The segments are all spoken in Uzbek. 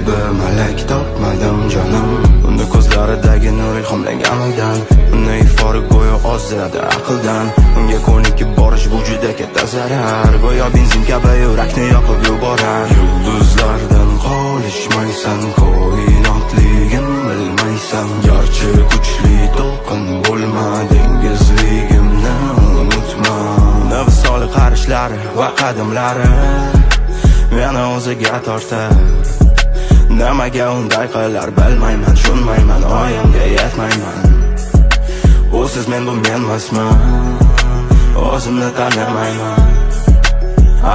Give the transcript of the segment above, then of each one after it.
kabi malak topmadim jonim. Unda ko'zlaridagi nur ilhomlangan oydan, uni ifori go'yo ozdiradi aqldan. Unga ko'nikib borish bu juda katta zarar, go'yo benzin kabi yurakni yoqib yuborar. Yulduzlardan qolishmaysan, koinotligim bilmaysan. Garchi kuchli to'lqin bo'lma, dengizligimni unutma. Nafsoli qarishlari va qadamlari meni o'ziga tortar. Nimaga unday qilar bilmayman, tushunmayman, oyimga yetmayman. O'siz men bu menmasman, o'zimni tanimayman.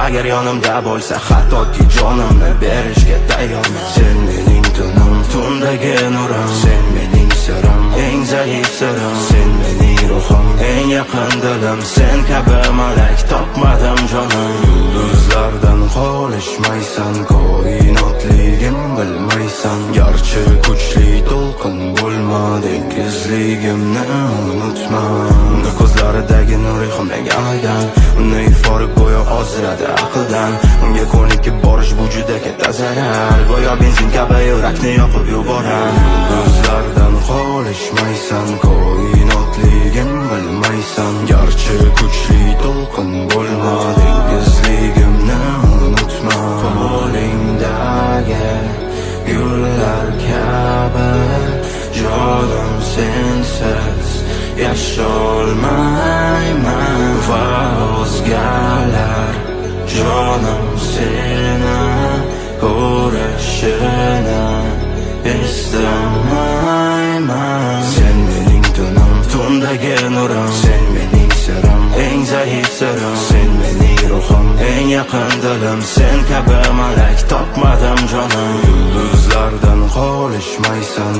Agar yonimda bo'lsa hattoki jonimni berishga tayyorman. Sen mening tunim, tundagi nurim, sen mening sirim, eng zaif sirim. Sen mening ruhim, eng yaqin dilim, sen kabi malak topmadim jonim. Yulduzlardan qolishmaysan, koinotligim bilmaysan. Garchi kuchli to'lqin bo'lma, dengizligimni unutma. Unda ko'zlaridagi nur ilhomlangan oydan, uni ifori go'yo ozdiradi aqldan. Unga ko'nikib borish bu juda katta zarar, go'yo benzin kabi yurakni yoqib yuborar. Yulduzlardan qolishmaysan, koinotligim bilmaysan. Garchi kuchli to'lqin bo'lma, dengizligimni unutma. Qo'lingdagi gullar kabi jonim sensiz yasholmayman. Va o'zgalar jonim seni ko'rishini istamayman. Sen mening tunim, tundagi nurim, sen mening sirim, eng zaif sirim. Sen mening ruhim, eng yaqin dilim, sen kabi malak topmadim jonim. Yulduzlardan qolishmaysan,